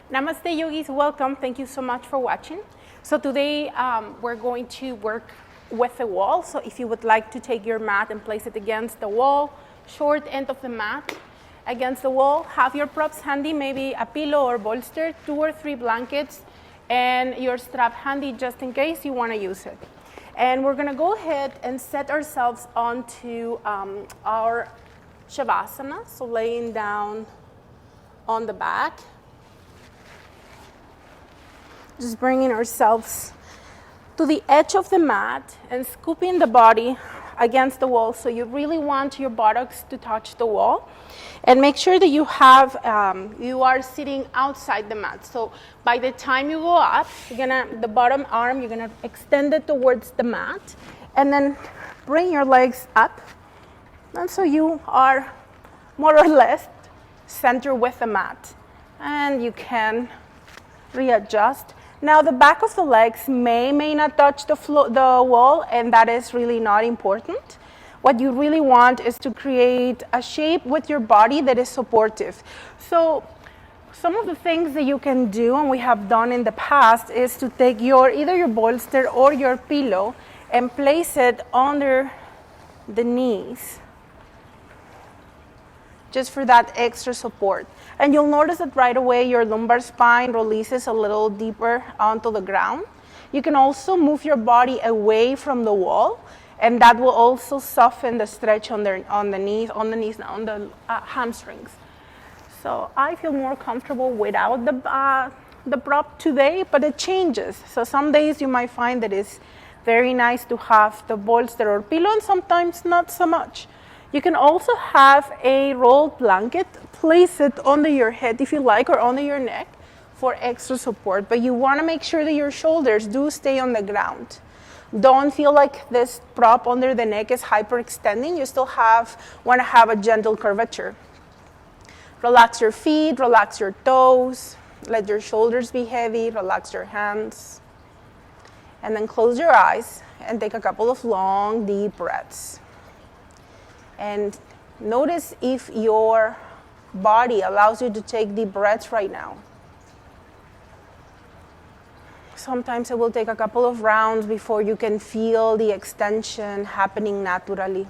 Namaste yogis, welcome. Thank you so much for watching. So today we're going to work with the wall. So if you would like to take your mat and place it against the wall, short end of the mat against the wall, have your props handy, maybe a pillow or bolster, 2 or 3 blankets, and your strap handy just in case you want to use it. And we're going to go ahead and set ourselves onto our Shavasana, so laying down on the back. Just bringing ourselves to the edge of the mat and scooping the body against the wall. So you really want your buttocks to touch the wall. And make sure that you are sitting outside the mat. So by the time you go up, the bottom arm, you're gonna extend it towards the mat. And then bring your legs up. And so you are more or less center with the mat. And you can readjust. Now the back of the legs may not touch the wall, and that is really not important. What you really want is to create a shape with your body that is supportive. So some of the things that you can do, and we have done in the past, is to take either your bolster or your pillow and place it under the knees, just for that extra support. And you'll notice that right away your lumbar spine releases a little deeper onto the ground. You can also move your body away from the wall, and that will also soften the stretch on the hamstrings. So I feel more comfortable without the prop today, but it changes. So some days you might find that it's very nice to have the bolster or pillow, and sometimes not so much. You can also have a rolled blanket, place it under your head if you like, or under your neck for extra support. But you want to make sure that your shoulders do stay on the ground. Don't feel like this prop under the neck is hyperextending. You still want to have a gentle curvature. Relax your feet, relax your toes, let your shoulders be heavy, relax your hands. And then close your eyes and take a couple of long, deep breaths. And notice if your body allows you to take deep breaths right now. Sometimes it will take a couple of rounds before you can feel the extension happening naturally.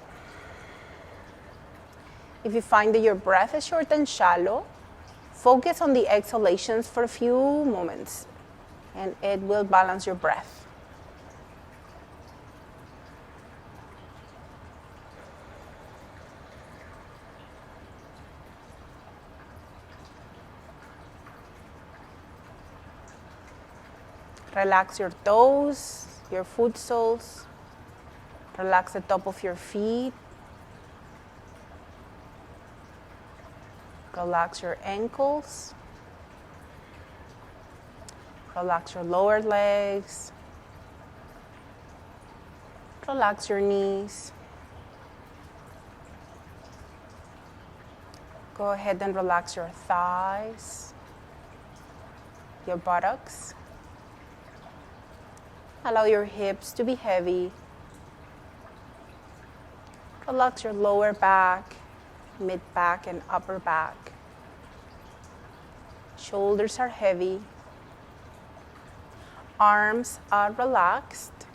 If you find that your breath is short and shallow, focus on the exhalations for a few moments, and it will balance your breath. Relax your toes, your foot soles. Relax the top of your feet. Relax your ankles. Relax your lower legs. Relax your knees. Go ahead and relax your thighs, your buttocks. Allow your hips to be heavy. Relax your lower back, mid back, and upper back. Shoulders are heavy. Arms are relaxed.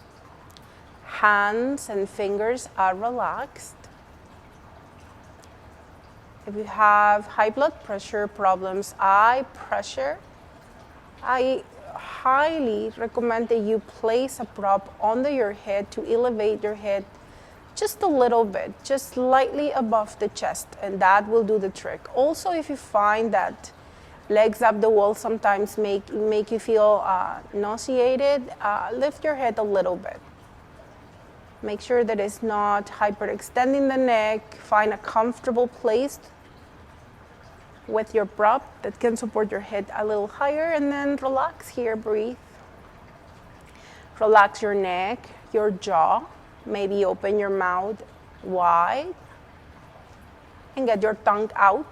Hands and fingers are relaxed. If you have high blood pressure problems, eye pressure, I highly recommend that you place a prop under your head to elevate your head just a little bit, just slightly above the chest, and that will do the trick. Also, if you find that legs up the wall sometimes make you feel nauseated, lift your head a little bit. Make sure that it's not hyperextending the neck. Find a comfortable place with your prop that can support your head a little higher, and then relax here, breathe. Relax your neck, your jaw. Maybe open your mouth wide and get your tongue out.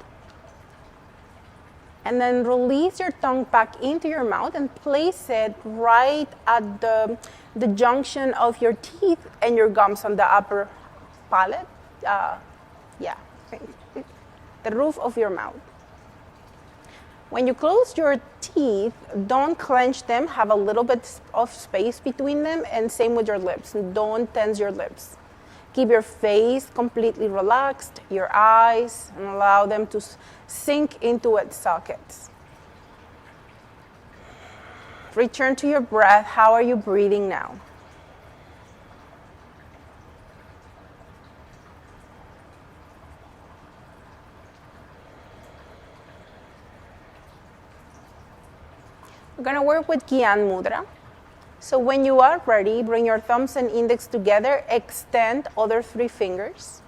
And then release your tongue back into your mouth and place it right at the junction of your teeth and your gums on the upper palate. The roof of your mouth. When you close your teeth, don't clench them, have a little bit of space between them, and same with your lips. Don't tense your lips. Keep your face completely relaxed, your eyes, and allow them to sink into its sockets. Return to your breath. How are you breathing now? We're going to work with Gyan Mudra. So when you are ready, bring your thumbs and index together, extend other 3 fingers.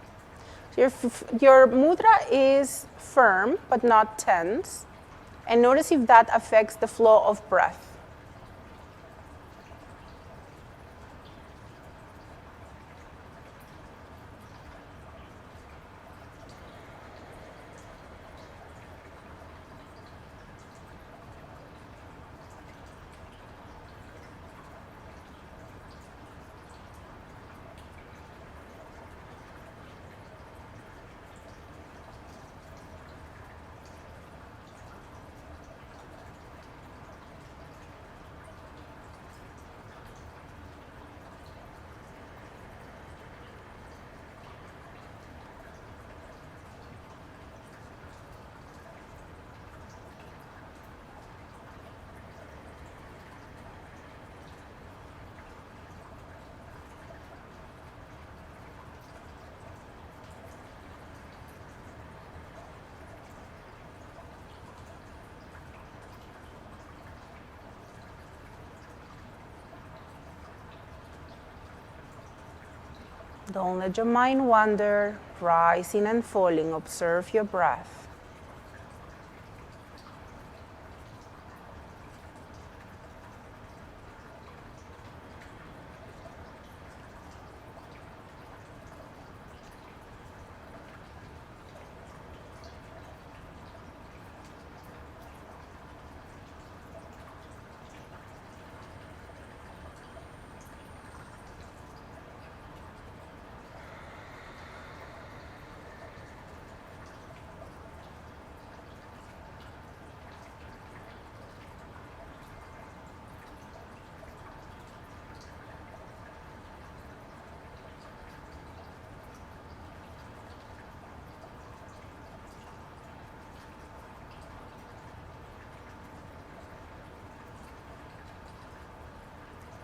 So your mudra is firm but not tense. And notice if that affects the flow of breath. Don't let your mind wander, rising and falling. Observe your breath.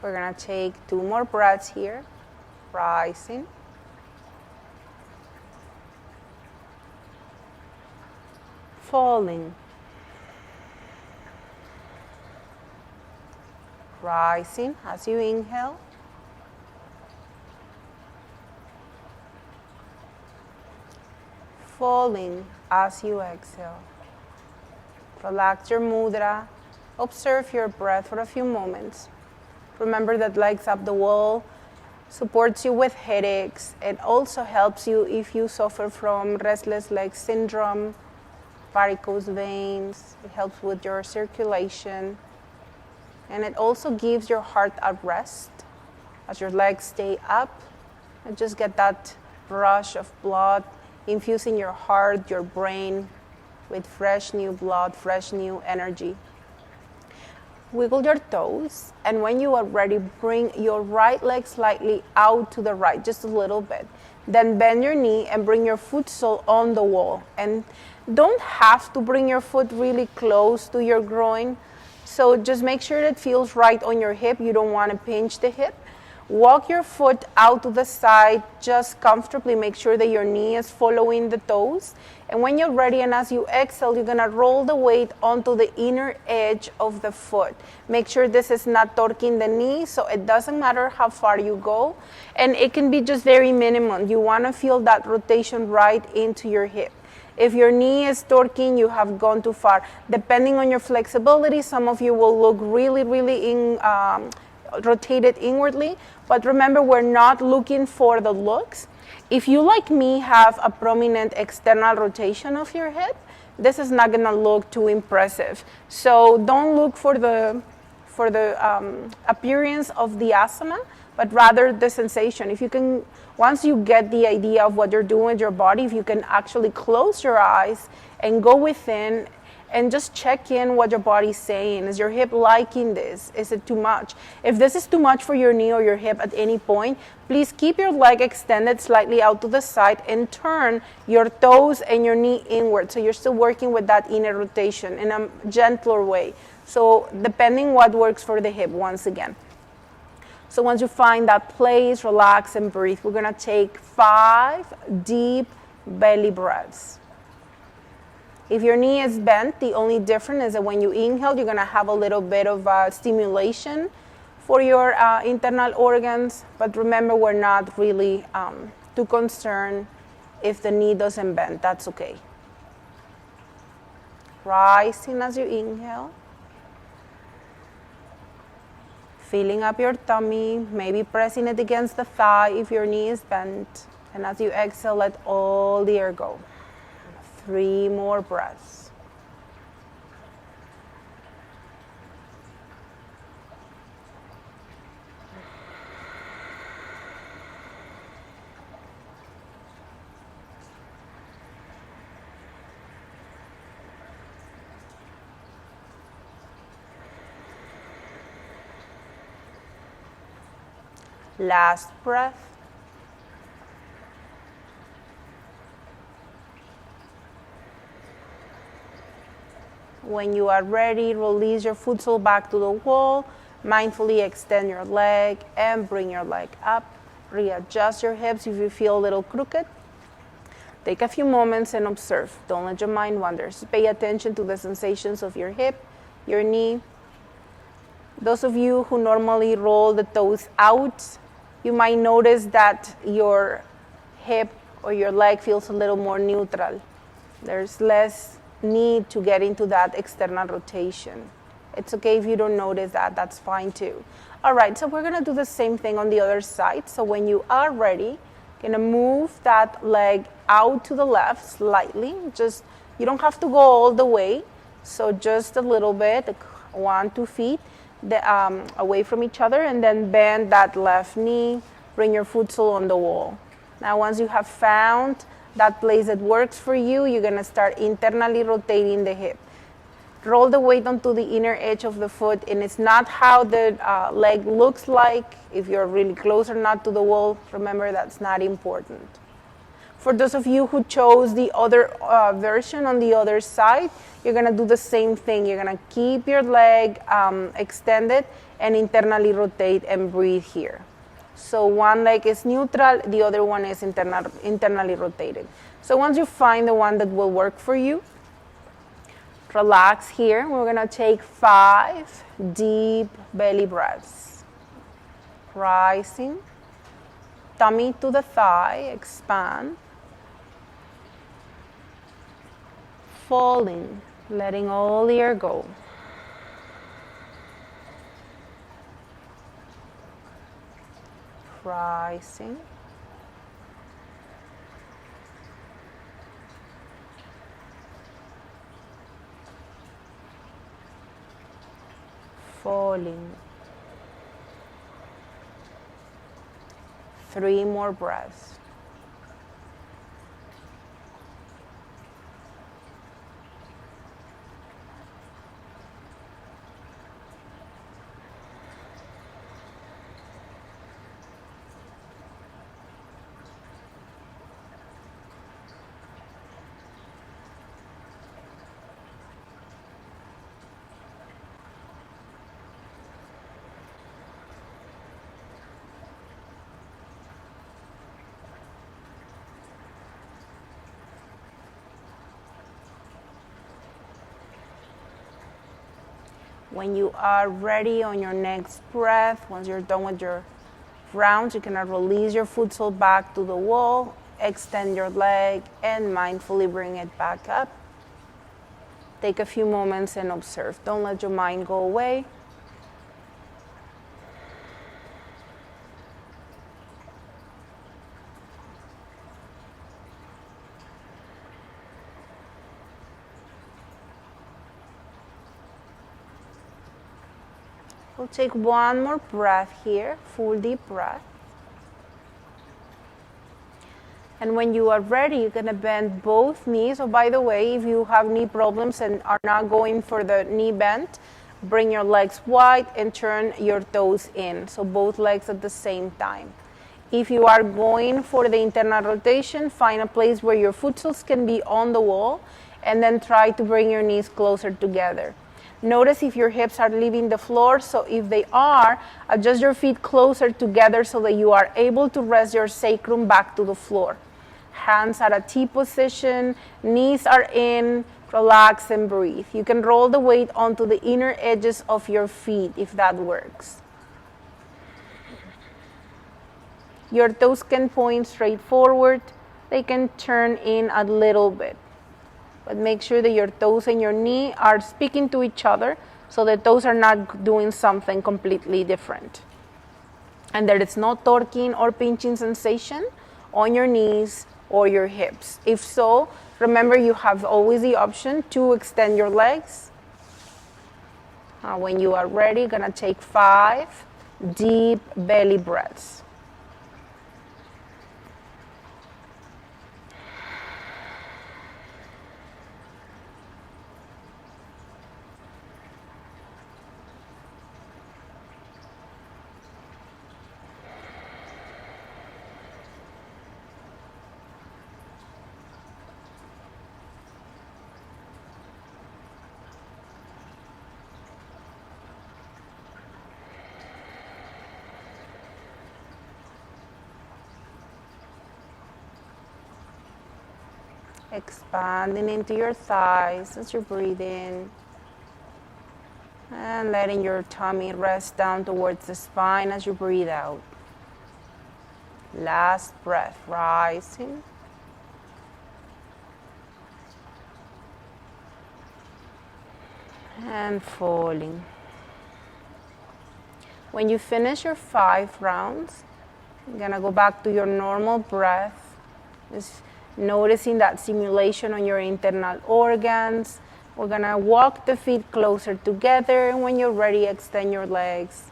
We're going to take 2 more breaths here, rising. Falling. Rising as you inhale. Falling as you exhale. Relax your mudra. Observe your breath for a few moments. Remember that legs up the wall supports you with headaches. It also helps you if you suffer from restless leg syndrome, varicose veins. It helps with your circulation. And it also gives your heart a rest as your legs stay up and just get that rush of blood infusing your heart, your brain with fresh new blood, fresh new energy. Wiggle your toes, and when you are ready, bring your right leg slightly out to the right, just a little bit. Then bend your knee and bring your foot sole on the wall. And don't have to bring your foot really close to your groin. So just make sure that it feels right on your hip. You don't want to pinch the hip. Walk your foot out to the side, just comfortably. Make sure that your knee is following the toes. And when you're ready and as you exhale, you're going to roll the weight onto the inner edge of the foot. Make sure this is not torquing the knee, so it doesn't matter how far you go. And it can be just very minimum. You want to feel that rotation right into your hip. If your knee is torquing, you have gone too far. Depending on your flexibility, some of you will look really, really rotated inwardly. But remember, we're not looking for the looks. If you, like me, have a prominent external rotation of your hip, this is not going to look too impressive. So don't look for the appearance of the asana, but rather the sensation. If you can, once you get the idea of what you're doing with your body, if you can actually close your eyes and go within and just check in what your body's saying. Is your hip liking this? Is it too much? If this is too much for your knee or your hip at any point, please keep your leg extended slightly out to the side and turn your toes and your knee inward. So you're still working with that inner rotation in a gentler way. So depending what works for the hip, once again. So once you find that place, relax and breathe. We're gonna take 5 deep belly breaths. If your knee is bent, the only difference is that when you inhale, you're gonna have a little bit of stimulation for your internal organs. But remember, we're not really too concerned if the knee doesn't bend. That's okay. Rising as you inhale. Filling up your tummy, maybe pressing it against the thigh if your knee is bent. And as you exhale, let all the air go. 3 more breaths. Last breath. When you are ready, release your foot sole back to the wall. Mindfully extend your leg and bring your leg up. Readjust your hips if you feel a little crooked. Take a few moments and observe. Don't let your mind wander. Just pay attention to the sensations of your hip, your knee. Those of you who normally roll the toes out, you might notice that your hip or your leg feels a little more neutral. There's less need to get into that external rotation. It's okay if you don't notice that, that's fine too. All right, so we're gonna do the same thing on the other side. So when you are ready, gonna move that leg out to the left slightly. Just, you don't have to go all the way. So just a little bit, 1-2 feet away from each other, and then bend that left knee, bring your foot sole on the wall. Now once you have found that place that works for you, you're gonna start internally rotating the hip. Roll the weight onto the inner edge of the foot, and it's not how the leg looks like, if you're really close or not to the wall. Remember, that's not important. For those of you who chose the other version on the other side, you're gonna do the same thing. You're gonna keep your leg extended and internally rotate and breathe here. So one leg is neutral, the other one is internally rotated. So once you find the one that will work for you, relax here. We're gonna take 5 deep belly breaths. Rising, tummy to the thigh, expand. Falling, letting all the air go. Rising. Falling. 3 more breaths. When you are ready on your next breath, once you're done with your rounds, you can release your foot sole back to the wall, extend your leg, and mindfully bring it back up. Take a few moments and observe. Don't let your mind go away. We'll take one more breath here, full deep breath. And when you are ready, you're gonna bend both knees. Oh, by the way, if you have knee problems and are not going for the knee bend, bring your legs wide and turn your toes in. So both legs at the same time. If you are going for the internal rotation, find a place where your foot soles can be on the wall and then try to bring your knees closer together. Notice if your hips are leaving the floor, so if they are, adjust your feet closer together so that you are able to rest your sacrum back to the floor. Hands at a T position, knees are in, relax and breathe. You can roll the weight onto the inner edges of your feet if that works. Your toes can point straight forward. They can turn in a little bit. But make sure that your toes and your knee are speaking to each other so the toes are not doing something completely different. And there is no torquing or pinching sensation on your knees or your hips. If so, remember you have always the option to extend your legs. When you are ready, gonna take 5 deep belly breaths. Expanding into your thighs as you breathe in. And letting your tummy rest down towards the spine as you breathe out. Last breath, rising. And falling. When you finish your 5 rounds, you're gonna go back to your normal breath. Just noticing that stimulation on your internal organs. We're gonna walk the feet closer together, and when you're ready, extend your legs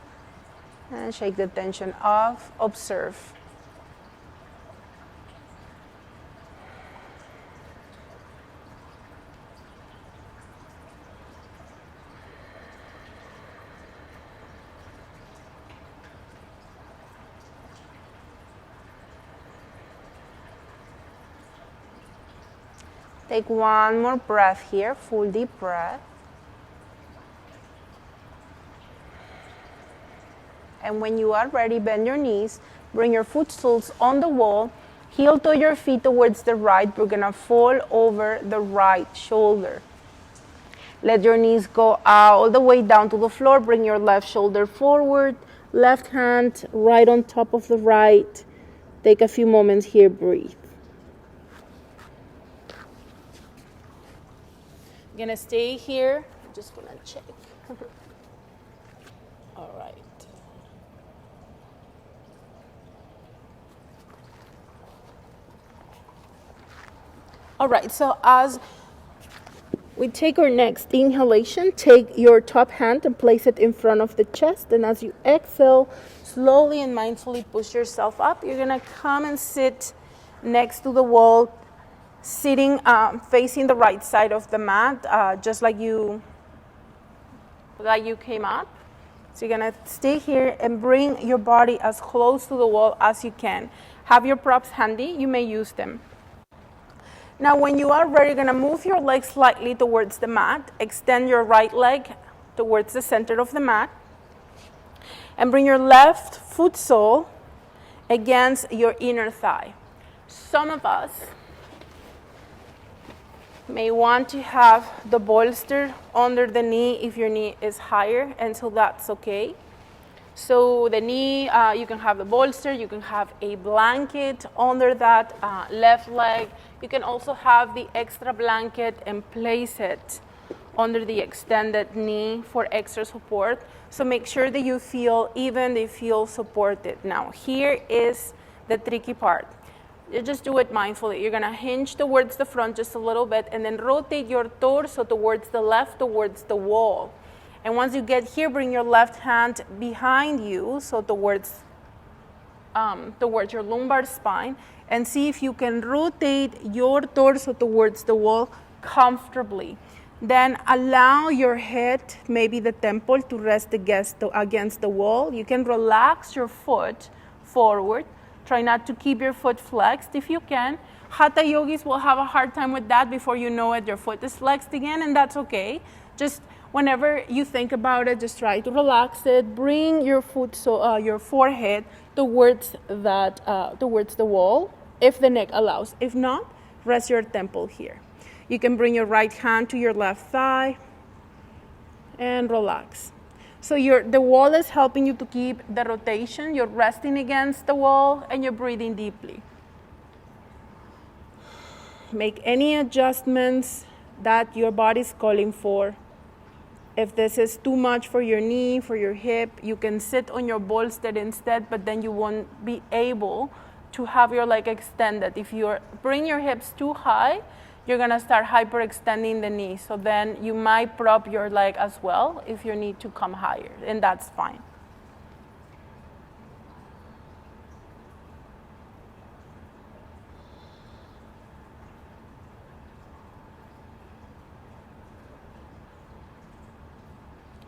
and shake the tension off. Observe. Take one more breath here, full deep breath. And when you are ready, bend your knees, bring your foot soles on the wall, heel to your feet towards the right. We're gonna fall over the right shoulder. Let your knees go all the way down to the floor. Bring your left shoulder forward, left hand right on top of the right. Take a few moments here, breathe. I'm gonna stay here. I'm just gonna check. All right. All right, so as we take our next inhalation, take your top hand and place it in front of the chest. And as you exhale, slowly and mindfully push yourself up. You're gonna come and sit next to the wall, sitting facing the right side of the mat, just like you came up. So you're gonna stay here and bring your body as close to the wall as you can. Have your props handy, you may use them. Now when you are ready, you're gonna move your leg slightly towards the mat, extend your right leg towards the center of the mat, and bring your left foot sole against your inner thigh. Some of us may want to have the bolster under the knee if your knee is higher, and so that's okay. So the knee, you can have the bolster, you can have a blanket under that left leg. You can also have the extra blanket and place it under the extended knee for extra support. So make sure that you feel even, they feel supported. Now here is the tricky part. You just do it mindfully. You're gonna hinge towards the front just a little bit and then rotate your torso towards the left, towards the wall. And once you get here, bring your left hand behind you, so towards towards your lumbar spine, and see if you can rotate your torso towards the wall comfortably. Then allow your head, maybe the temple, to rest against the wall. You can relax your foot forward. Try not to keep your foot flexed if you can. Hatha yogis will have a hard time with that. Before you know it, your foot is flexed again, and that's okay. Just whenever you think about it, just try to relax it. Bring your your forehead towards the wall, if the neck allows. If not, rest your temple here. You can bring your right hand to your left thigh and relax. So the wall is helping you to keep the rotation. You're resting against the wall and you're breathing deeply. Make any adjustments that your body's calling for. If this is too much for your knee, for your hip, you can sit on your bolster instead, but then you won't be able to have your leg extended. If you bring your hips too high, you're gonna start hyperextending the knee. So then you might prop your leg as well if you need to come higher, and that's fine.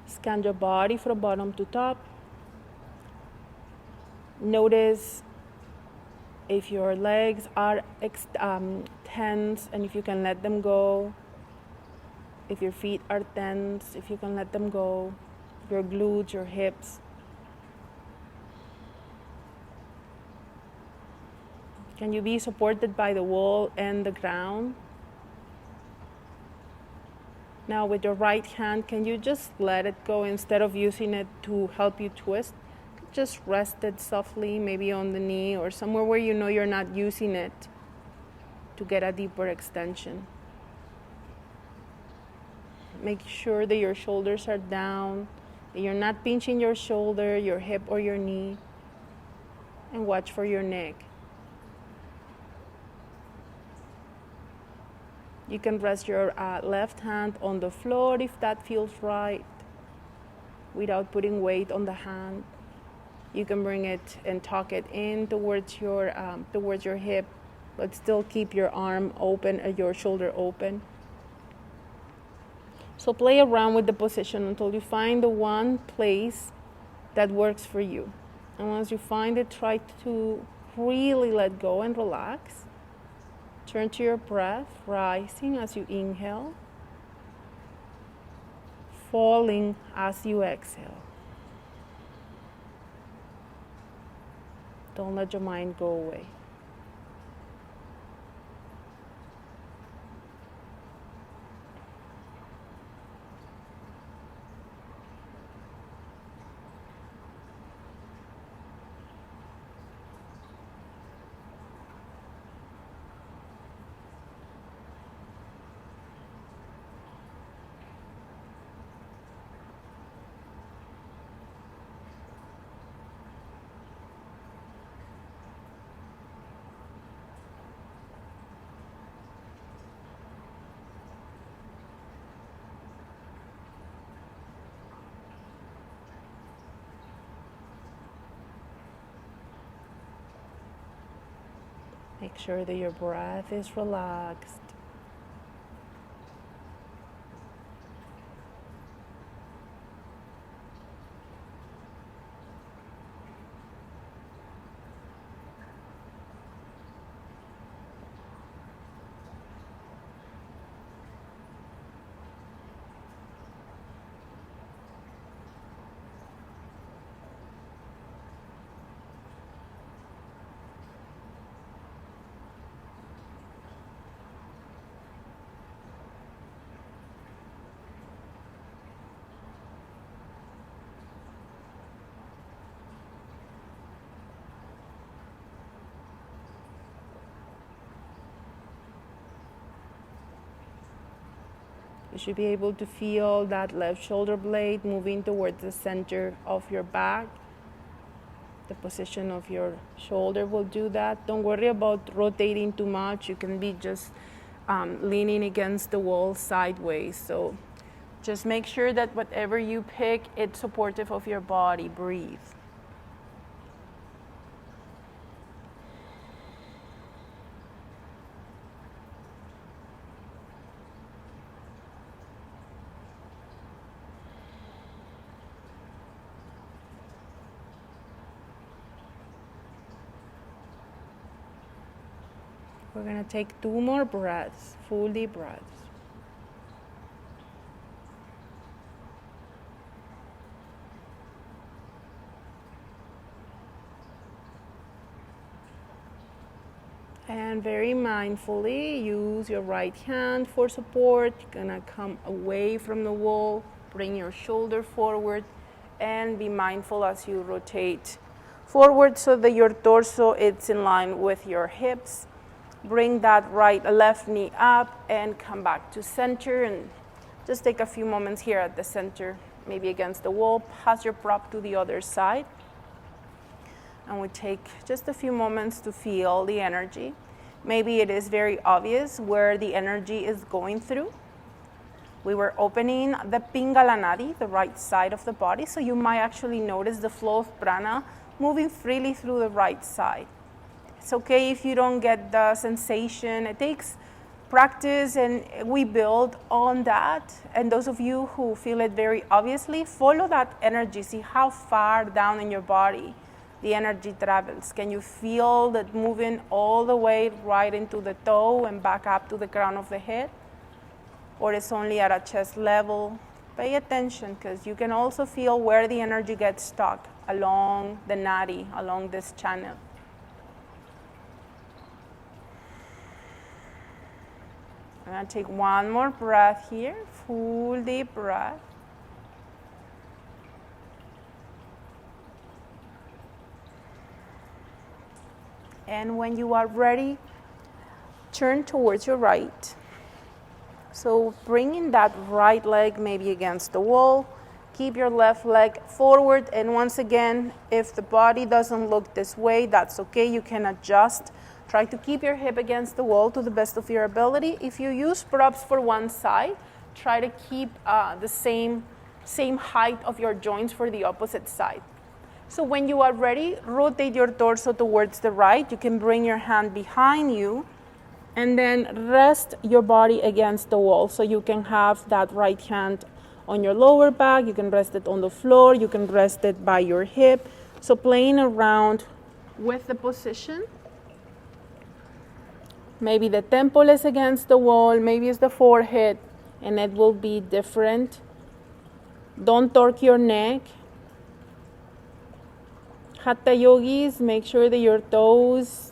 Scan your body from bottom to top. Notice if your legs are tense and if you can let them go. If your feet are tense, if you can let them go. Your glutes, your hips. Can you be supported by the wall and the ground? Now with your right hand, can you just let it go instead of using it to help you twist? Just rest it softly, maybe on the knee or somewhere where you know you're not using it to get a deeper extension. Make sure that your shoulders are down, that you're not pinching your shoulder, your hip, or your knee. And watch for your neck. You can rest your left hand on the floor if that feels right, without putting weight on the hand. You can bring it and tuck it in towards your hip, but still keep your arm open and your shoulder open. So play around with the position until you find the one place that works for you. And once you find it, try to really let go and relax. Turn to your breath, rising as you inhale, falling as you exhale. Don't let your mind go away. Make sure that your breath is relaxed. You should be able to feel that left shoulder blade moving towards the center of your back. The position of your shoulder will do that. Don't worry about rotating too much. You can be just leaning against the wall sideways. So just make sure that whatever you pick, it's supportive of your body. Breathe. We're going to take 2 more breaths, full deep breaths. And very mindfully use your right hand for support. You're gonna come away from the wall, bring your shoulder forward, and be mindful as you rotate forward so that your torso is in line with your hips. Bring that left knee up and come back to center, and just take a few moments here at the center, maybe against the wall. Pass your prop to the other side. And we take just a few moments to feel the energy. Maybe it is very obvious where the energy is going through. We were opening the Pingala Nadi, the right side of the body, so you might actually notice the flow of prana moving freely through the right side. It's okay if you don't get the sensation. It takes practice, and we build on that. And those of you who feel it very obviously, follow that energy. See how far down in your body the energy travels. Can you feel that moving all the way right into the toe and back up to the crown of the head? Or it's only at a chest level? Pay attention, because you can also feel where the energy gets stuck along the nadi, along this channel. I'm going to take 1 more breath here, full deep breath. And when you are ready, turn towards your right. So bringing that right leg maybe against the wall, keep your left leg forward. And once again, if the body doesn't look this way, that's okay. You can adjust. Try to keep your hip against the wall to the best of your ability. If you use props for one side, try to keep the same height of your joints for the opposite side. So when you are ready, rotate your torso towards the right. You can bring your hand behind you and then rest your body against the wall. So you can have that right hand on your lower back. You can rest it on the floor. You can rest it by your hip. So playing around with the position. Maybe the temple is against the wall. Maybe it's the forehead, and it will be different. Don't torque your neck. Hatha yogis, make sure that your toes,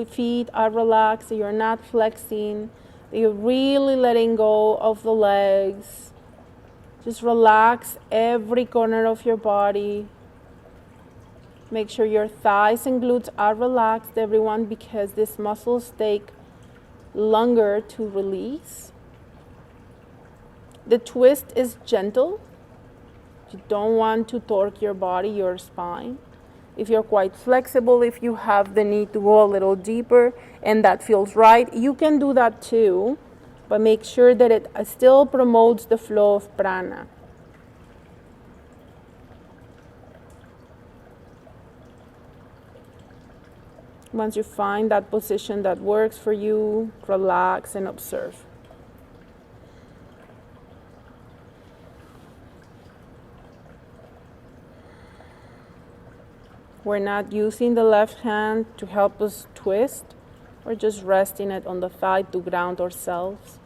feet are relaxed, that you're not flexing, that you're really letting go of the legs. Just relax every corner of your body. Make sure your thighs and glutes are relaxed, everyone, because these muscles take longer to release. The twist is gentle. You don't want to torque your body, your spine. If you're quite flexible, if you have the need to go a little deeper and that feels right, you can do that too, but make sure that it still promotes the flow of prana. Once you find that position that works for you, relax and observe. We're not using the left hand to help us twist. We're just resting it on the thigh to ground ourselves.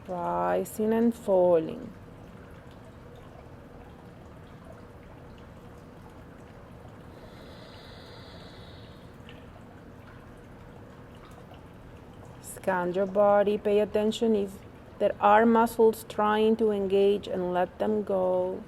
Rising and falling. Scan your body, pay attention if there are muscles trying to engage, and let them go.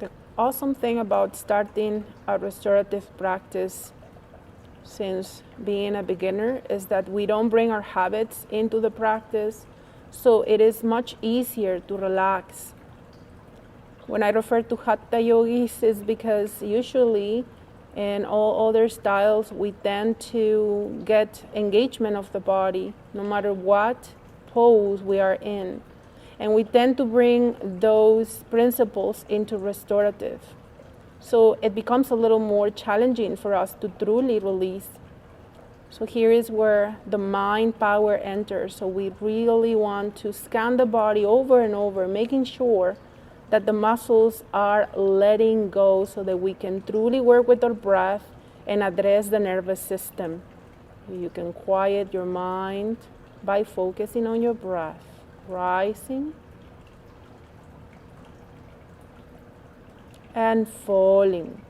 The awesome thing about starting a restorative practice since being a beginner is that we don't bring our habits into the practice, so it is much easier to relax. When I refer to Hatha yogis, is because usually in all other styles we tend to get engagement of the body no matter what pose we are in, and we tend to bring those principles into restorative. So it becomes a little more challenging for us to truly release. So here is where the mind power enters. So we really want to scan the body over and over, making sure that the muscles are letting go so that we can truly work with our breath and address the nervous system. You can quiet your mind by focusing on your breath, rising and falling.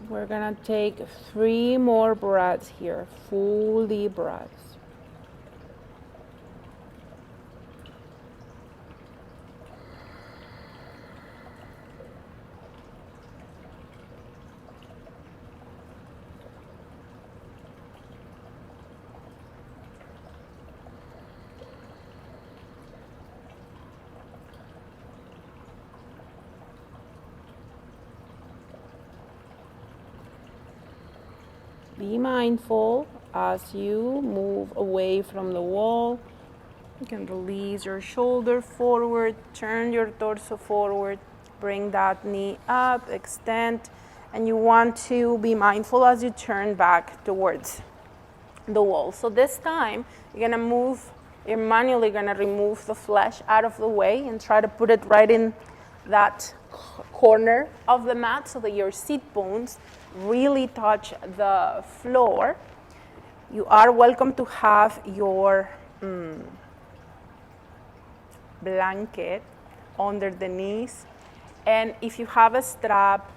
We're gonna take 3 more breaths here, full deep breaths. Be mindful as you move away from the wall. You can release your shoulder forward, turn your torso forward, bring that knee up, extend, and you want to be mindful as you turn back towards the wall. So this time, you're manually gonna remove the flesh out of the way and try to put it right in that corner of the mat so that your seat bones really touch the floor. You are welcome to have your blanket under the knees, and if you have a strap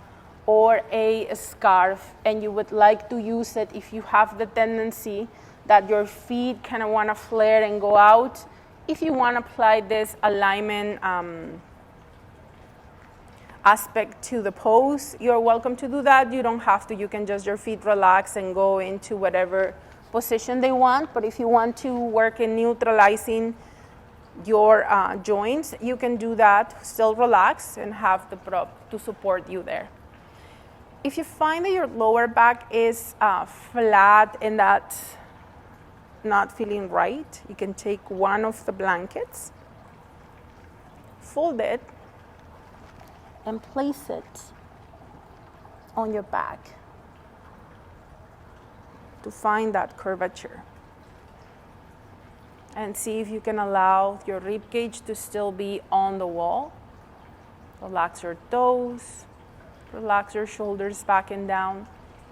or a scarf and you would like to use it, if you have the tendency that your feet kind of want to flare and go out, if you want to apply this alignment aspect to the pose, you're welcome to do that. You don't have to. You can just your feet relax and go into whatever position they want. But if you want to work in neutralizing your joints, you can do that, still relax and have the prop to support you there. If you find that your lower back is flat and that's not feeling right, you can take one of the blankets, fold it, and place it on your back to find that curvature. And see if you can allow your rib cage to still be on the wall. Relax your toes, relax your shoulders back and down.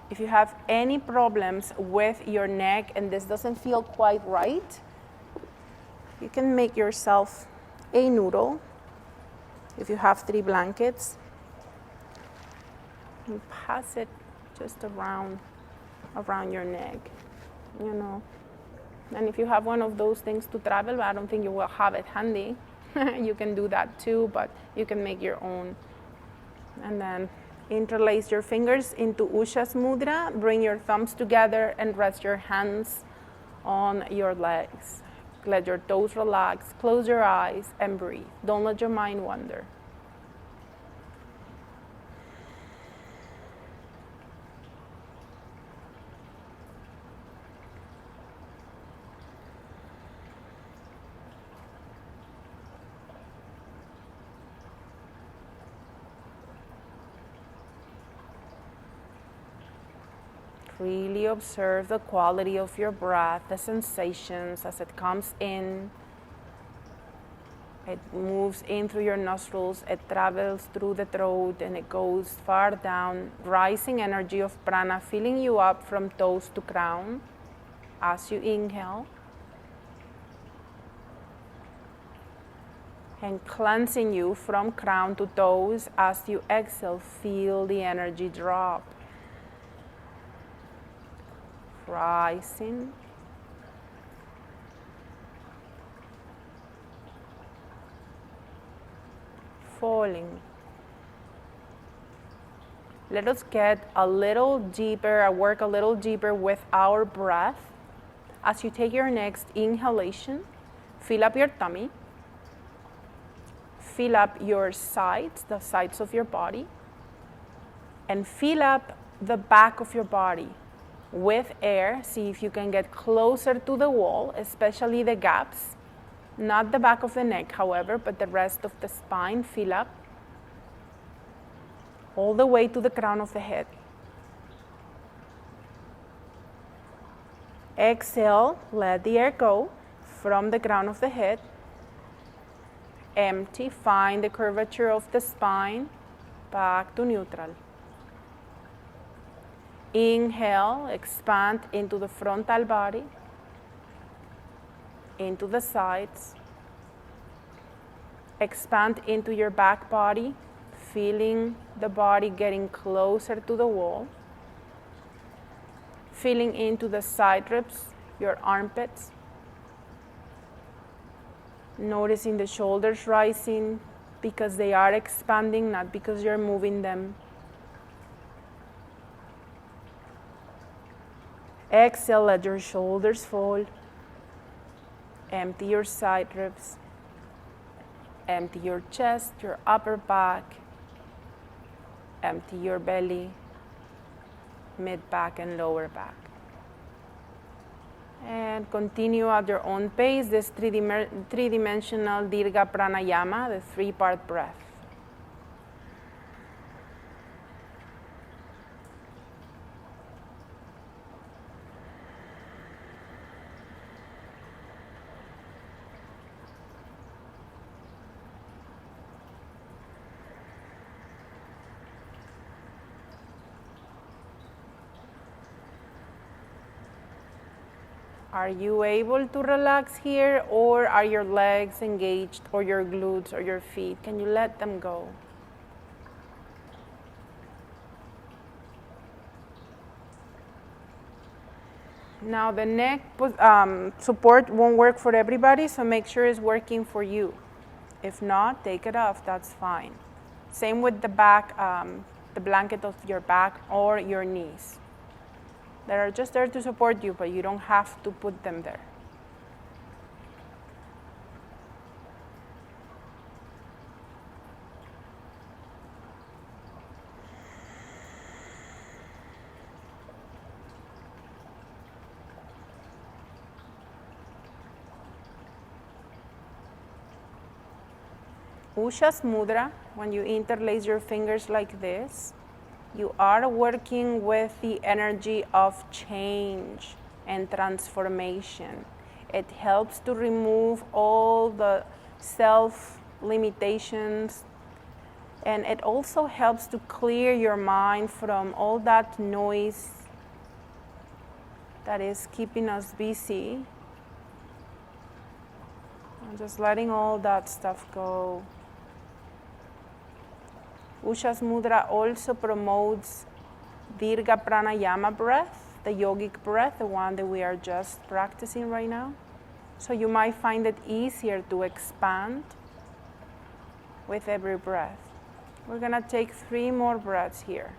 If you have any problems with your neck and this doesn't feel quite right, you can make yourself a noodle. If you have 3 blankets, and pass it just around your neck, you know. And if you have one of those things to travel, I don't think you will have it handy. You can do that too, but you can make your own. And then interlace your fingers into Usha's Mudra, bring your thumbs together and rest your hands on your legs. Let your toes relax, close your eyes and breathe. Don't let your mind wander. Really observe the quality of your breath, the sensations as it comes in. It moves in through your nostrils, it travels through the throat, and it goes far down, rising energy of prana, filling you up from toes to crown as you inhale. And cleansing you from crown to toes as you exhale. Feel the energy drop. Rising. Falling. Let us get a little deeper, work a little deeper with our breath. As you take your next inhalation, fill up your tummy. Fill up your sides, the sides of your body, and fill up the back of your body with air. See if you can get closer to the wall, especially the gaps. Not the back of the neck, however, but the rest of the spine. Fill up all the way to the crown of the head. Exhale, let the air go from the crown of the head. Empty, find the curvature of the spine, back to neutral. Inhale, expand into the frontal body, into the sides. Expand into your back body, feeling the body getting closer to the wall. Feeling into the side ribs, your armpits. Noticing the shoulders rising because they are expanding, not because you're moving them. Exhale, let your shoulders fall. Empty your side ribs. Empty your chest, your upper back. Empty your belly, mid back and lower back. And continue at your own pace this three-dimensional Dirga Pranayama, the three-part breath. Are you able to relax here, or are your legs engaged, or your glutes, or your feet? Can you let them go? Now the neck support won't work for everybody, so make sure it's working for you. If not, take it off, that's fine. Same with the back, the blanket of your back or your knees. They are just there to support you, but you don't have to put them there. Usha's mudra, when you interlace your fingers like this, you are working with the energy of change and transformation. It helps to remove all the self-limitations, and it also helps to clear your mind from all that noise that is keeping us busy. And just letting all that stuff go. Usha's mudra also promotes Dirga Pranayama breath, the yogic breath, the one that we are just practicing right now. So you might find it easier to expand with every breath. We're gonna take 3 more breaths here.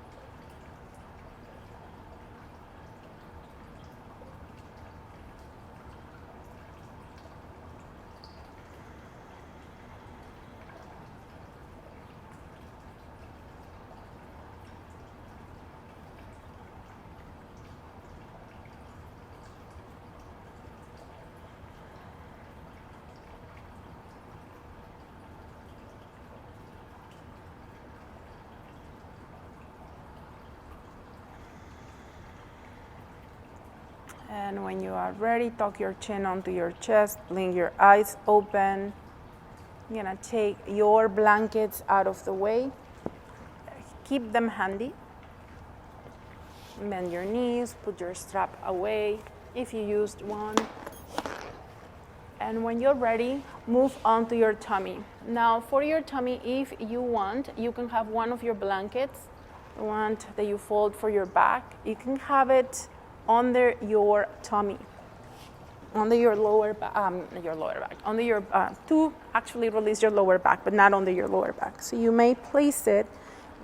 And when you are ready, tuck your chin onto your chest, blink your eyes open. You're gonna take your blankets out of the way. Keep them handy. Bend your knees, put your strap away if you used one. And when you're ready, move on to your tummy. Now for your tummy, if you want, you can have one of your blankets, the one that you fold for your back. You can have it under your tummy, under your lower back, under your, to actually release your lower back, but not under your lower back. So you may place it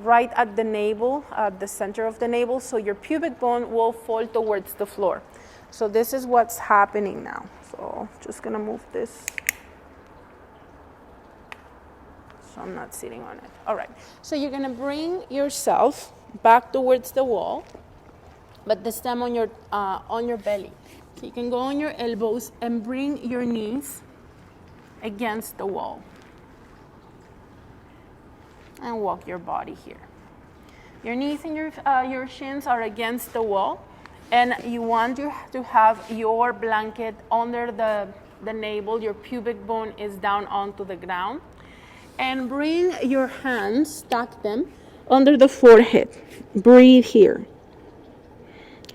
right at the navel, at the center of the navel, so your pubic bone will fall towards the floor. So this is what's happening now. So just gonna move this so I'm not sitting on it. All right, so you're gonna bring yourself back towards the wall, but this time on your belly. So you can go on your elbows and bring your knees against the wall. And walk your body here. Your knees and your shins are against the wall, and you want to have your blanket under the navel. Your pubic bone is down onto the ground. And bring your hands, stack them under the forehead. Breathe here.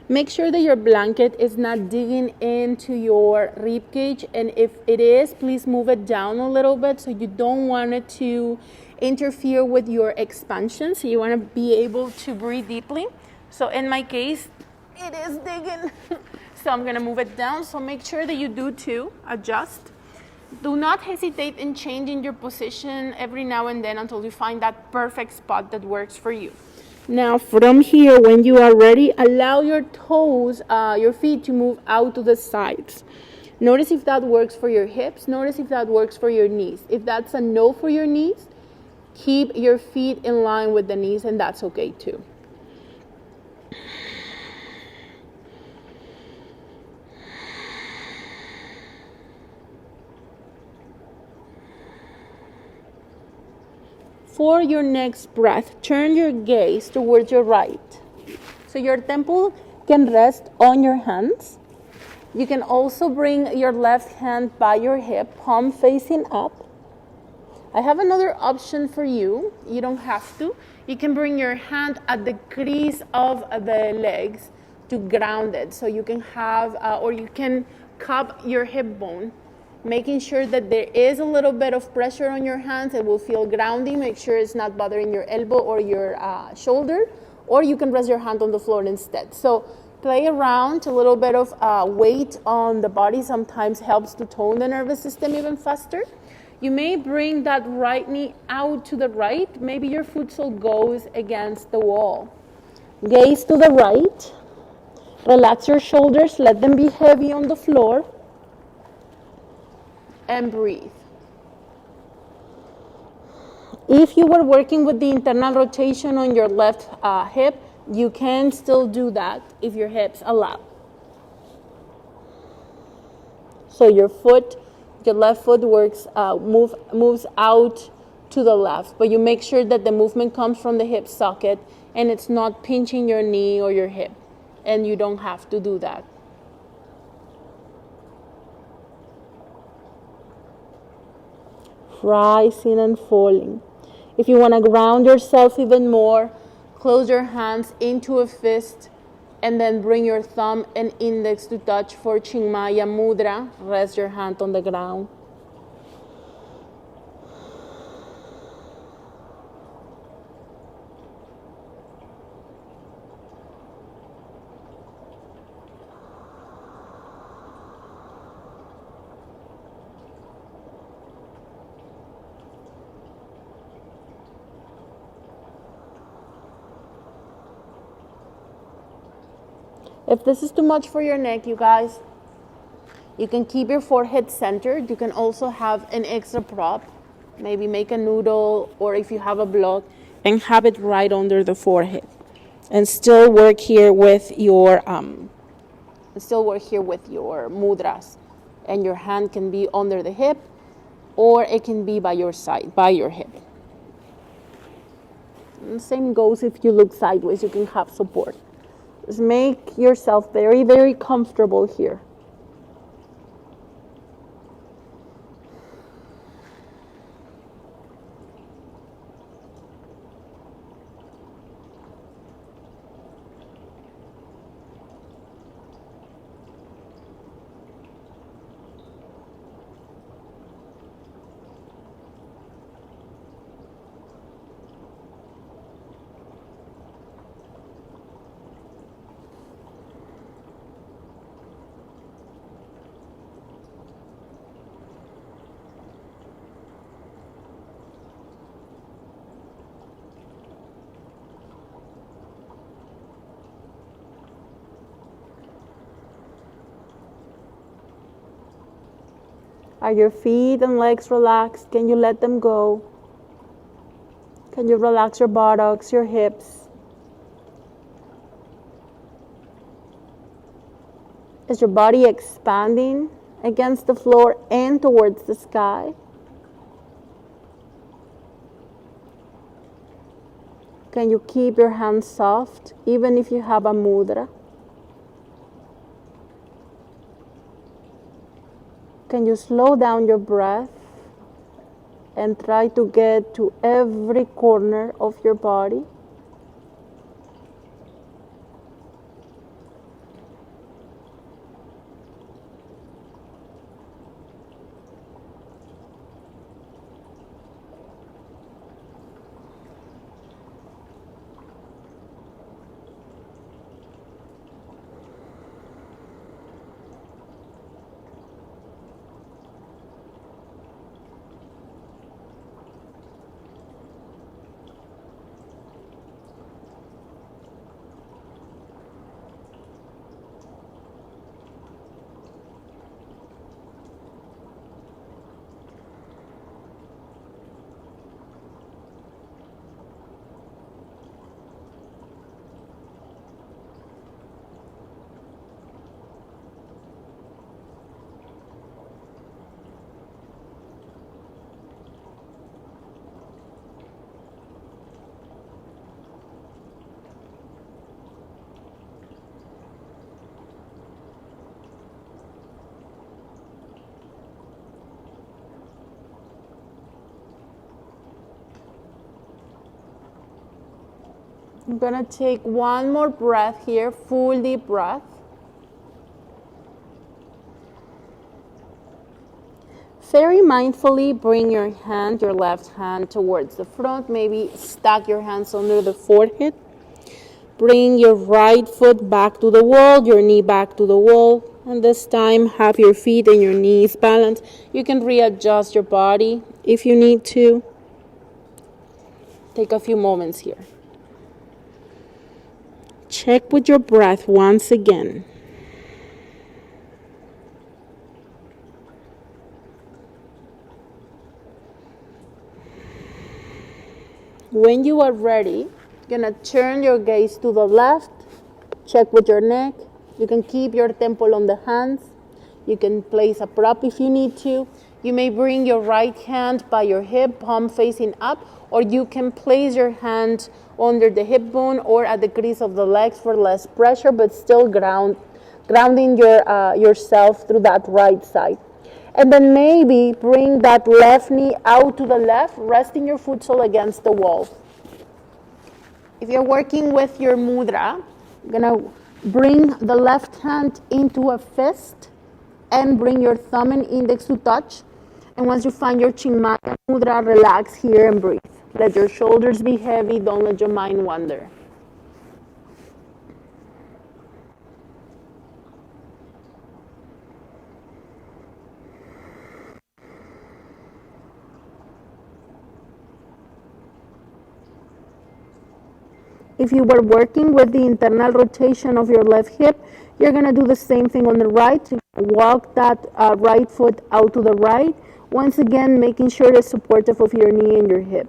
Make sure that your blanket is not digging into your rib cage, and if it is, please move it down a little bit, so you don't want it to interfere with your expansion. So you want to be able to breathe deeply. So in my case, it is digging. So I'm going to move it down. So make sure that you do too. Adjust. Do not hesitate in changing your position every now and then until you find that perfect spot that works for you. Now from here, when you are ready, allow your toes, your feet to move out to the sides. Notice if that works for your hips. Notice if that works for your knees. If that's a no for your knees, keep your feet in line with the knees, and that's okay too. For your next breath, turn your gaze towards your right. So your temple can rest on your hands. You can also bring your left hand by your hip, palm facing up. I have another option for you. You don't have to. You can bring your hand at the crease of the legs to ground it. So you can have, or you can cup your hip bone, making sure that there is a little bit of pressure on your hands. It will feel grounding. Make sure it's not bothering your elbow or your shoulder, or you can rest your hand on the floor instead. So play around. A little bit of weight on the body sometimes helps to tone the nervous system even faster. You may bring that right knee out to the right. Maybe your foot sole goes against the wall. Gaze to the right. Relax your shoulders. Let them be heavy on the floor. And breathe. If you were working with the internal rotation on your left hip, you can still do that if your hips allow. So your left foot moves out to the left, but you make sure that the movement comes from the hip socket and it's not pinching your knee or your hip, and you don't have to do that. Rising and falling. If you want to ground yourself even more, close your hands into a fist and then bring your thumb and index to touch for Chinmaya Mudra. Rest your hand on the ground. If this is too much for your neck, you guys, you can keep your forehead centered. You can also have an extra prop. Maybe make a noodle, or if you have a block, and have it right under the forehead. And still work here with your mudras. And your hand can be under the hip, or it can be by your side, by your hip. And the same goes if you look sideways, you can have support. Just make yourself very, very comfortable here. Are your feet and legs relaxed? Can you let them go? Can you relax your buttocks, your hips? Is your body expanding against the floor and towards the sky? Can you keep your hands soft even if you have a mudra? Can you slow down your breath and try to get to every corner of your body? I'm gonna take one more breath here, full deep breath. Very mindfully bring your hand, your left hand towards the front. Maybe stack your hands under the forehead. Bring your right foot back to the wall, your knee back to the wall. And this time have your feet and your knees balanced. You can readjust your body if you need to. Take a few moments here. Check with your breath once again. When you are ready, you're gonna turn your gaze to the left. Check with your neck. You can keep your temple on the hands. You can place a prop if you need to. You may bring your right hand by your hip, palm facing up, or you can place your hand under the hip bone or at the crease of the legs for less pressure, but still grounding yourself through that right side. And then maybe bring that left knee out to the left, resting your foot sole against the wall. If you're working with your mudra, you're gonna bring the left hand into a fist and bring your thumb and index to touch. And once you find your Chinmaya mudra, relax here and breathe. Let your shoulders be heavy, don't let your mind wander. If you were working with the internal rotation of your left hip, you're going to do the same thing on the right. So walk that right foot out to the right. Once again, making sure it's supportive of your knee and your hip.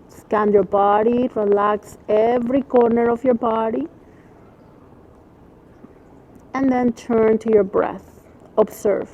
Scan your body, relax every corner of your body. And then turn to your breath. Observe.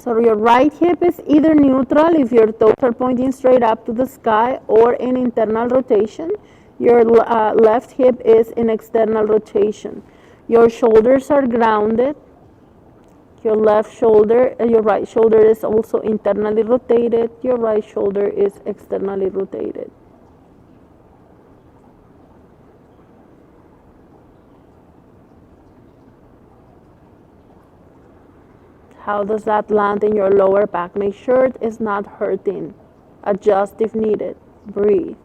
So your right hip is either neutral if your toes are pointing straight up to the sky or in internal rotation. Your left hip is in external rotation. Your shoulders are grounded. Your right shoulder is also internally rotated. Your right shoulder is externally rotated. How does that land in your lower back? Make sure it is not hurting. Adjust if needed. Breathe.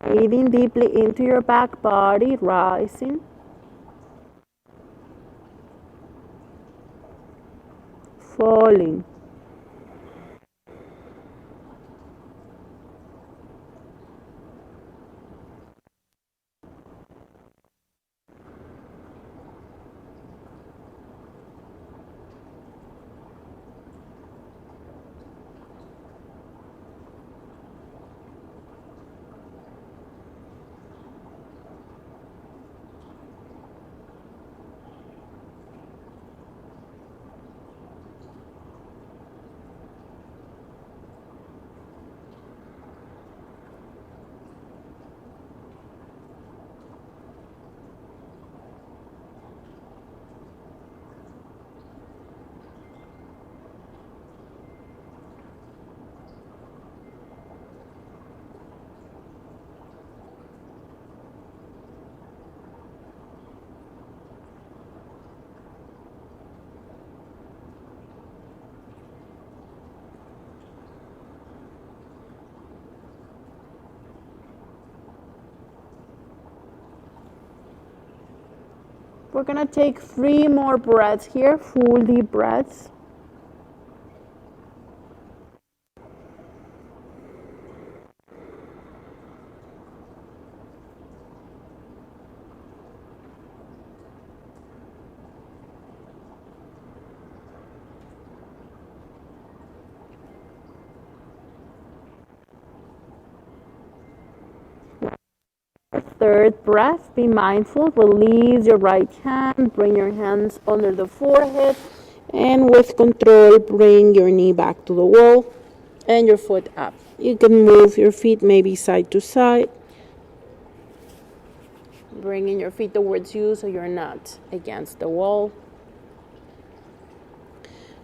Breathing deeply into your back body, rising, falling. We're gonna take 3 more breaths here, full deep breaths. Third breath, be mindful, release your right hand, bring your hands under the forehead, and with control, bring your knee back to the wall and your foot up. You can move your feet maybe side to side, bringing your feet towards you so you're not against the wall.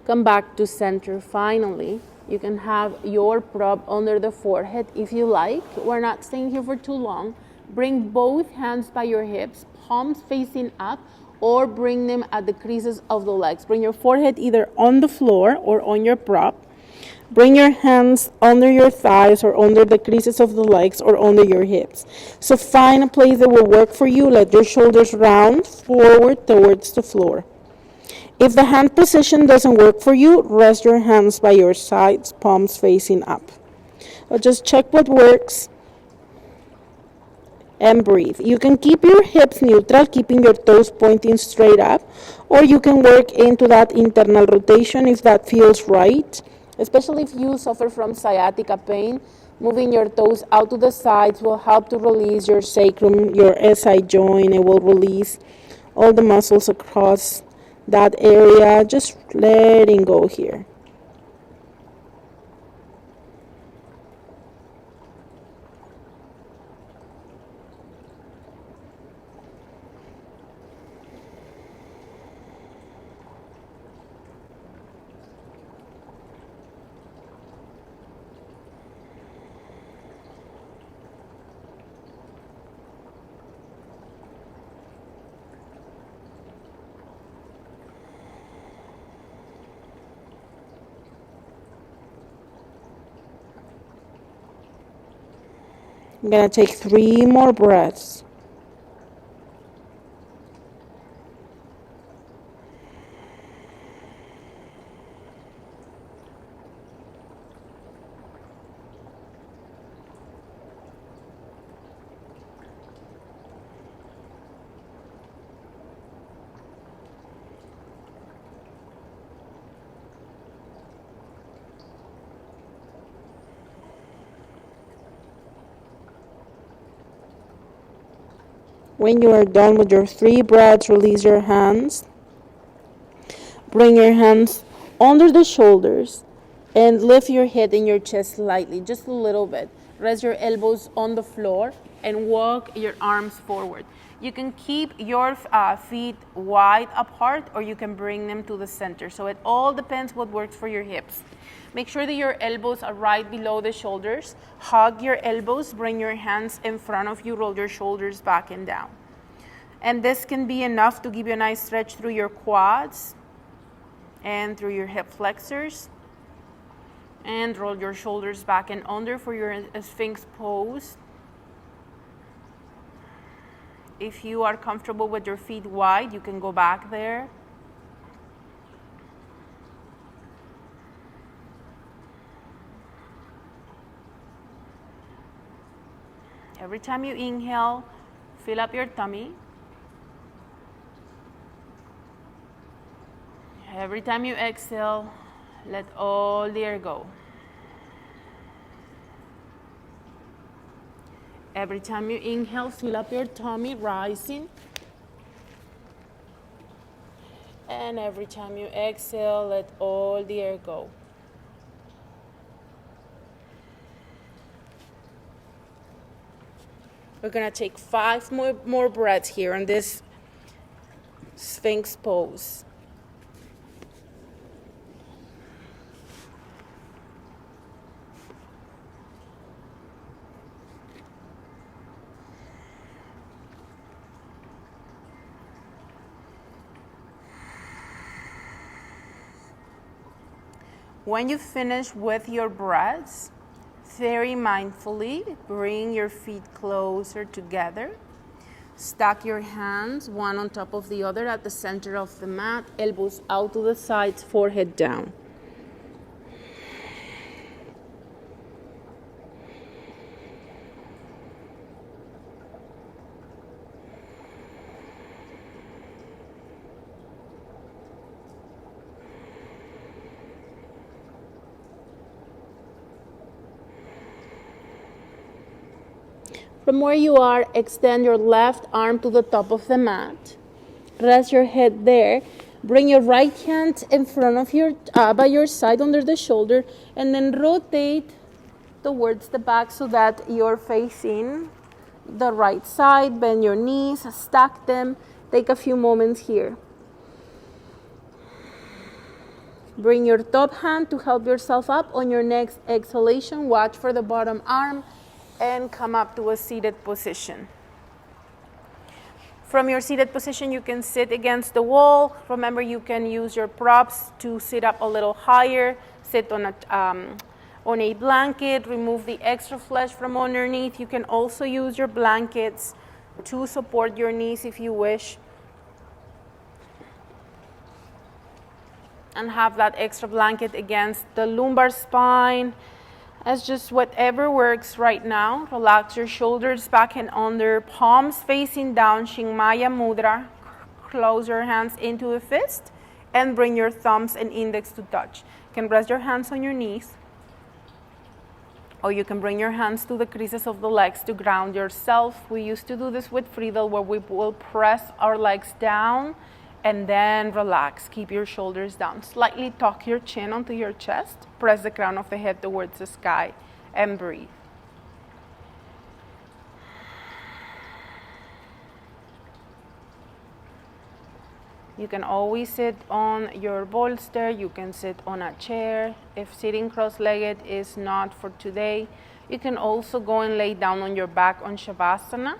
Come back to center finally. You can have your prop under the forehead if you like. We're not staying here for too long. Bring both hands by your hips, palms facing up, or bring them at the creases of the legs. Bring your forehead either on the floor or on your prop. Bring your hands under your thighs or under the creases of the legs or under your hips. So find a place that will work for you. Let your shoulders round forward towards the floor. If the hand position doesn't work for you, rest your hands by your sides, palms facing up. Or just check what works and breathe. You can keep your hips neutral, keeping your toes pointing straight up, or you can work into that internal rotation if that feels right. Especially if you suffer from sciatica pain, moving your toes out to the sides will help to release your sacrum, your SI joint. It will release all the muscles across that area. Just letting go here. I'm gonna take 3 more breaths. When you are done with your 3 breaths, release your hands. Bring your hands under the shoulders and lift your head and your chest slightly, just a little bit. Rest your elbows on the floor and walk your arms forward. You can keep your feet wide apart or you can bring them to the center. So it all depends what works for your hips. Make sure that your elbows are right below the shoulders. Hug your elbows, bring your hands in front of you, roll your shoulders back and down. And this can be enough to give you a nice stretch through your quads and through your hip flexors. And roll your shoulders back and under for your Sphinx pose. If you are comfortable with your feet wide, you can go back there. Every time you inhale, fill up your tummy. Every time you exhale, let all the air go. Every time you inhale, fill up your tummy, rising. And every time you exhale, let all the air go. We're gonna take 5 more breaths here in this Sphinx pose. When you finish with your breaths, very mindfully, bring your feet closer together. Stack your hands one on top of the other at the center of the mat, elbows out to the sides, forehead down. From where you are, extend your left arm to the top of the mat. Rest your head there. Bring your right hand in front of your, by your side under the shoulder, and then rotate towards the back so that you're facing the right side. Bend your knees, stack them. Take a few moments here. Bring your top hand to help yourself up. On your next exhalation, watch for the bottom arm and come up to a seated position. From your seated position, you can sit against the wall. Remember, you can use your props to sit up a little higher. Sit on a blanket. Remove the extra flesh from underneath. You can also use your blankets to support your knees if you wish. And have that extra blanket against the lumbar spine. As just whatever works right now. Relax your shoulders back and under, palms facing down, Chinmaya Mudra. Close your hands into a fist and bring your thumbs and index to touch. You can rest your hands on your knees, or you can bring your hands to the creases of the legs to ground yourself. We used to do this with Friedel, where we will press our legs down and then relax. Keep your shoulders down. Slightly tuck your chin onto your chest. Press the crown of the head towards the sky and breathe. You can always sit on your bolster. You can sit on a chair. If sitting cross-legged is not for today, you can also go and lay down on your back on Shavasana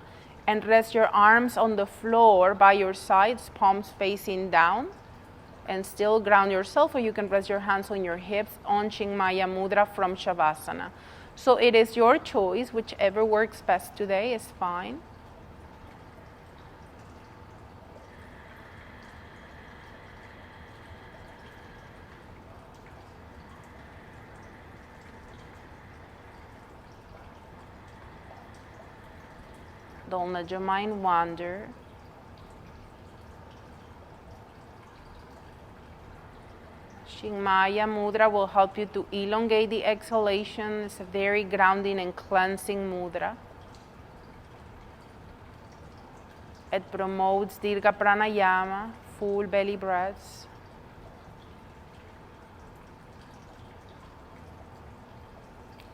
and rest your arms on the floor by your sides, palms facing down, and still ground yourself, or you can rest your hands on your hips on Chinmaya Mudra from Shavasana. So it is your choice, whichever works best today is fine. Don't let your mind wander. Chinmaya Mudra will help you to elongate the exhalation. It's a very grounding and cleansing mudra. It promotes Dirga Pranayama, full belly breaths.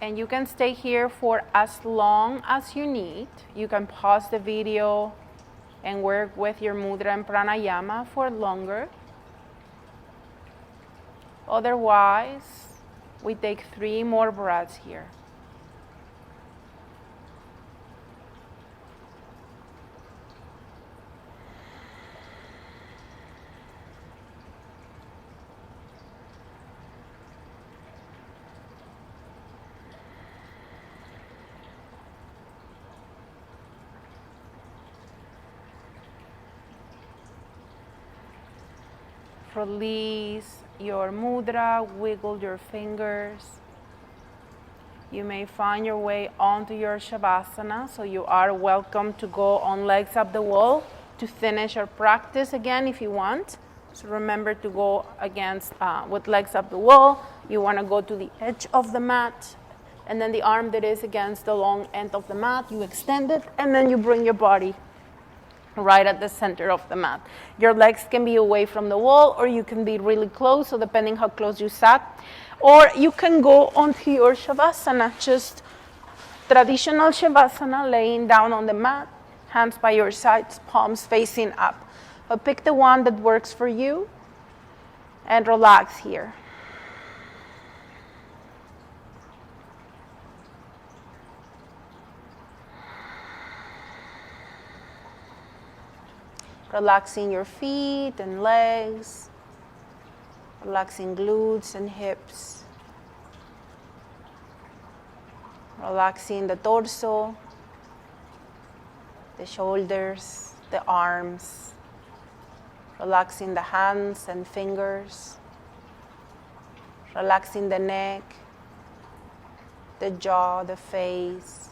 And you can stay here for as long as you need. You can pause the video and work with your mudra and pranayama for longer. Otherwise, we take 3 more breaths here. Release your mudra, wiggle your fingers. You may find your way onto your Shavasana, so you are welcome to go on legs up the wall to finish your practice again if you want. So remember to go against with legs up the wall. You want to go to the edge of the mat, and then the arm that is against the long end of the mat, you extend it, and then you bring your body right at the center of the mat. Your legs can be away from the wall, or you can be really close, so depending how close you sat. Or you can go onto your Shavasana, just traditional Shavasana, laying down on the mat, hands by your sides, palms facing up. But pick the one that works for you and relax here. Relaxing your feet and legs, relaxing glutes and hips, relaxing the torso, the shoulders, the arms, relaxing the hands and fingers, relaxing the neck, the jaw, the face.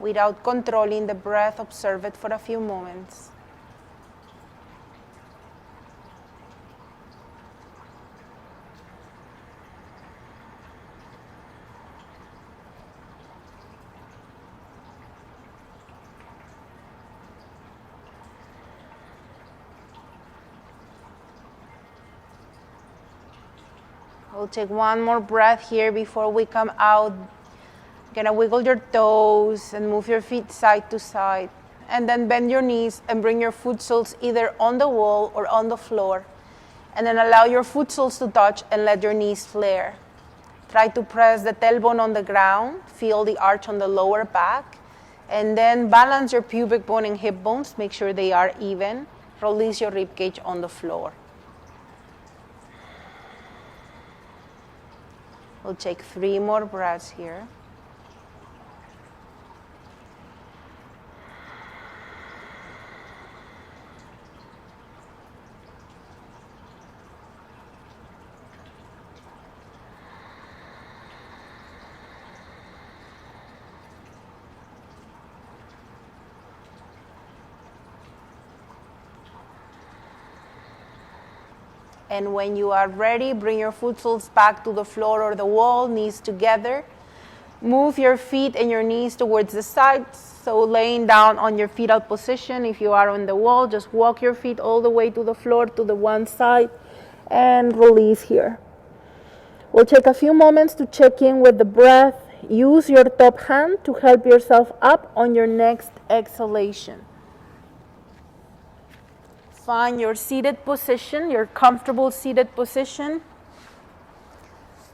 Without controlling the breath, observe it for a few moments. We'll take one more breath here before we come out. Gonna wiggle your toes and move your feet side to side. And then bend your knees and bring your foot soles either on the wall or on the floor. And then allow your foot soles to touch and let your knees flare. Try to press the tailbone on the ground. Feel the arch on the lower back. And then balance your pubic bone and hip bones. Make sure they are even. Release your rib cage on the floor. We'll take 3 more breaths here. And when you are ready, bring your foot soles back to the floor or the wall, knees together. Move your feet and your knees towards the sides. So laying down on your fetal position. If you are on the wall, just walk your feet all the way to the floor, to the one side, and release here. We'll take a few moments to check in with the breath. Use your top hand to help yourself up on your next exhalation. Find your seated position, your comfortable seated position.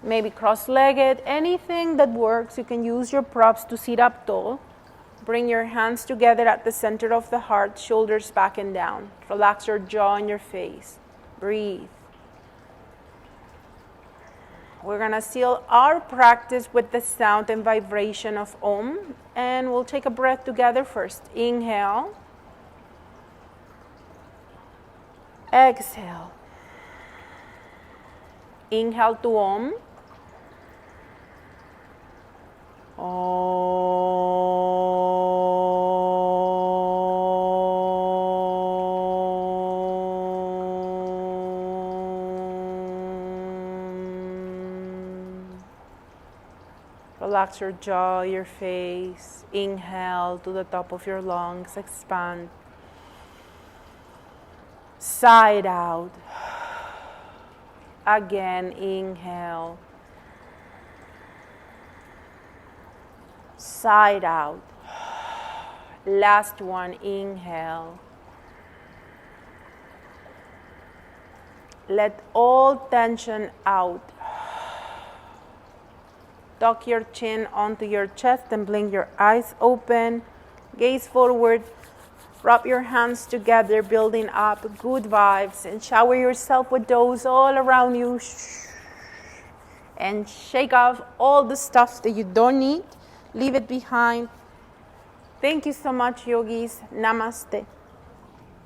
maybe cross-legged, anything that works. You can use your props to sit up tall. Bring your hands together at the center of the heart, shoulders back and down. Relax your jaw and your face. Breathe. We're going to seal our practice with the sound and vibration of Om. And we'll take a breath together first. Inhale. Exhale. Inhale to Om. Relax your jaw, your face. Inhale to the top of your lungs. Expand. Side out. Again, inhale. Side out. Last one, inhale. Let all tension out. Tuck your chin onto your chest and blink your eyes open. Gaze forward. Rub your hands together, building up good vibes, and shower yourself with those all around you. And shake off all the stuff that you don't need. Leave it behind. Thank you so much, yogis. Namaste.